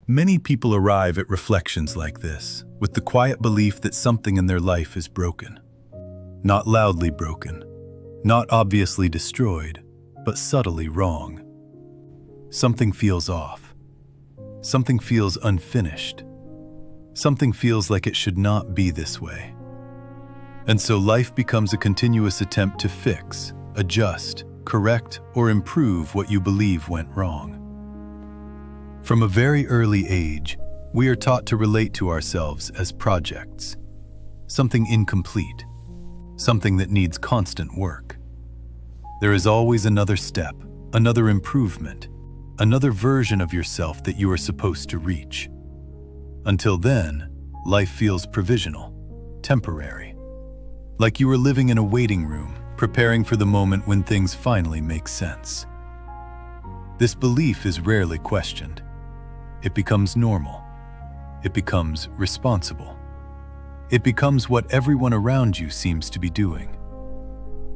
Many people arrive at reflections like this with the quiet belief that something in their life is broken. Not loudly broken, not obviously destroyed, but subtly wrong. Something feels off. Something feels unfinished. Something feels like it should not be this way. And so life becomes a continuous attempt to fix, adjust, correct, or improve what you believe went wrong. From a very early age, we are taught to relate to ourselves as projects, something incomplete, something that needs constant work. There is always another step, another improvement, another version of yourself that you are supposed to reach. Until then, life feels provisional, temporary, like you are living in a waiting room, preparing for the moment when things finally make sense. This belief is rarely questioned. It becomes normal. It becomes responsible. It becomes what everyone around you seems to be doing.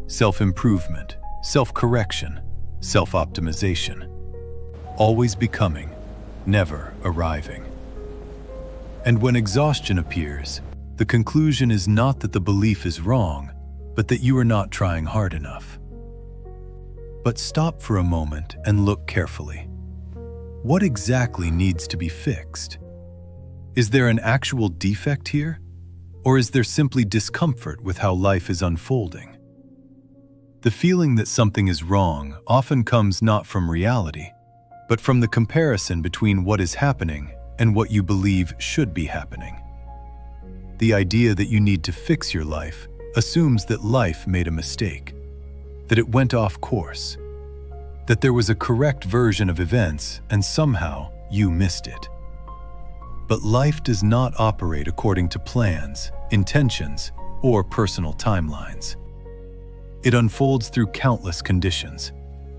Self-improvement, self-correction, self-optimization. Always becoming, never arriving. And when exhaustion appears, the conclusion is not that the belief is wrong, but that you are not trying hard enough. But stop for a moment and look carefully. What exactly needs to be fixed? Is there an actual defect here? Or is there simply discomfort with how life is unfolding? The feeling that something is wrong often comes not from reality, but from the comparison between what is happening and what you believe should be happening. The idea that you need to fix your life assumes that life made a mistake, that it went off course, that there was a correct version of events and somehow you missed it. But life does not operate according to plans, intentions, or personal timelines. It unfolds through countless conditions,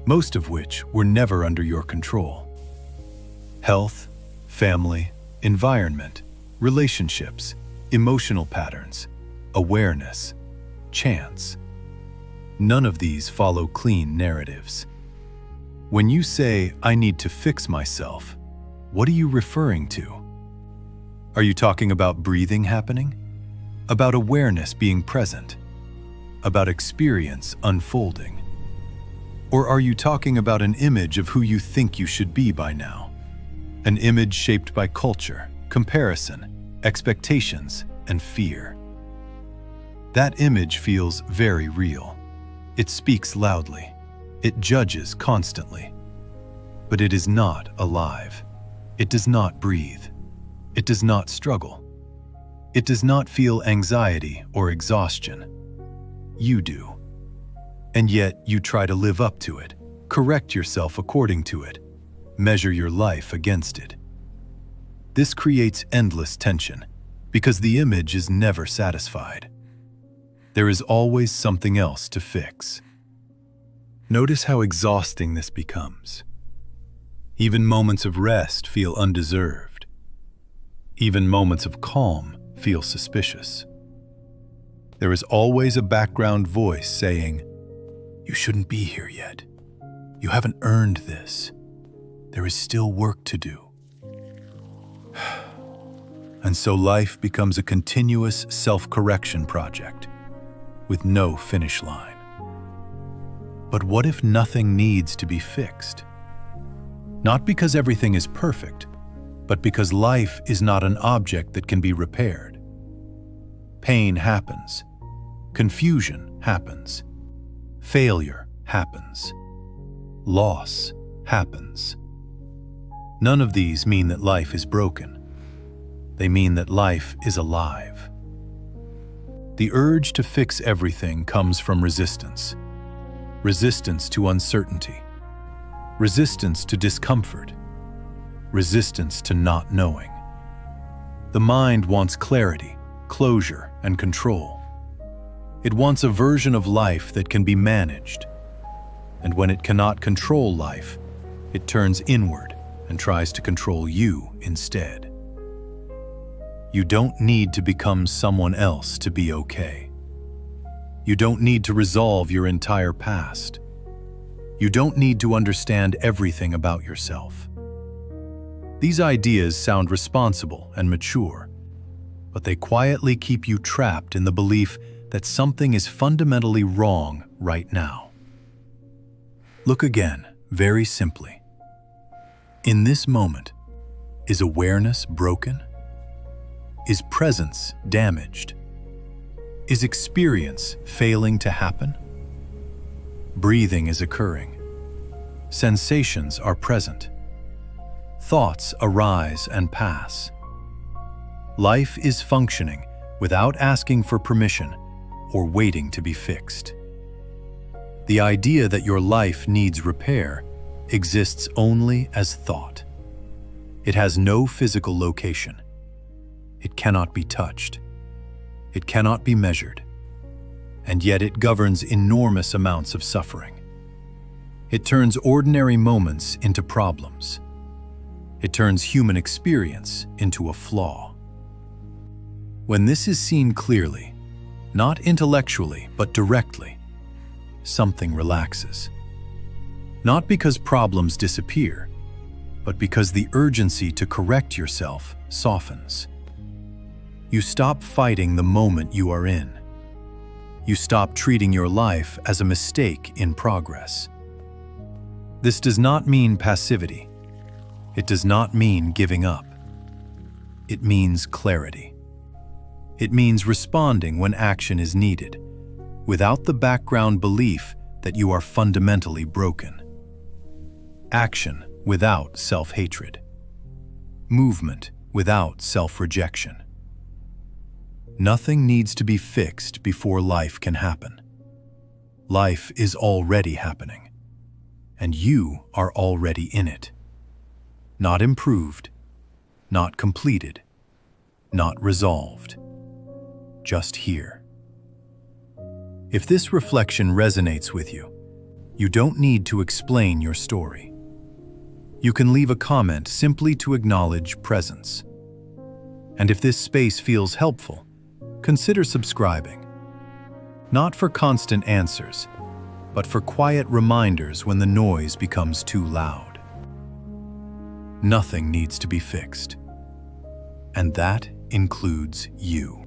most of which were never under your control. Health, family, environment, relationships, emotional patterns, awareness, chance. None of these follow clean narratives. When you say, "I need to fix myself," what are you referring to? Are you talking about breathing happening? About awareness being present? About experience unfolding? Or are you talking about an image of who you think you should be by now? An image shaped by culture, comparison, expectations, and fear. That image feels very real. It speaks loudly. It judges constantly. But it is not alive. It does not breathe. It does not struggle. It does not feel anxiety or exhaustion. You do. And yet you try to live up to it, correct yourself according to it, measure your life against it. This creates endless tension because the image is never satisfied. There is always something else to fix. Notice how exhausting this becomes. Even moments of rest feel undeserved. Even moments of calm feel suspicious. There is always a background voice saying, "You shouldn't be here yet. You haven't earned this. There is still work to do." And so life becomes a continuous self-correction project with no finish line. But what if nothing needs to be fixed? Not because everything is perfect, but because life is not an object that can be repaired. Pain happens. Confusion happens. Failure happens. Loss happens. None of these mean that life is broken. They mean that life is alive. The urge to fix everything comes from resistance. Resistance to uncertainty. Resistance to discomfort. Resistance to not knowing. The mind wants clarity, closure, and control. It wants a version of life that can be managed. And when it cannot control life, it turns inward and tries to control you instead. You don't need to become someone else to be okay. You don't need to resolve your entire past. You don't need to understand everything about yourself. These ideas sound responsible and mature, but they quietly keep you trapped in the belief that something is fundamentally wrong right now. Look again, very simply. In this moment, is awareness broken? Is presence damaged? Is experience failing to happen? Breathing is occurring. Sensations are present. Thoughts arise and pass. Life is functioning without asking for permission or waiting to be fixed. The idea that your life needs repair exists only as thought. It has no physical location. It cannot be touched. It cannot be measured. And yet it governs enormous amounts of suffering. It turns ordinary moments into problems. It turns human experience into a flaw. When this is seen clearly, not intellectually but directly, something relaxes. Not because problems disappear, but because the urgency to correct yourself softens. You stop fighting the moment you are in. You stop treating your life as a mistake in progress. This does not mean passivity. It does not mean giving up. It means clarity. It means responding when action is needed, without the background belief that you are fundamentally broken. Action without self-hatred. Movement without self-rejection. Nothing needs to be fixed before life can happen. Life is already happening, and you are already in it. Not improved, not completed, not resolved, just here. If this reflection resonates with you, you don't need to explain your story. You can leave a comment simply to acknowledge presence. And if this space feels helpful, consider subscribing. Not for constant answers, but for quiet reminders when the noise becomes too loud. Nothing needs to be fixed, and that includes you.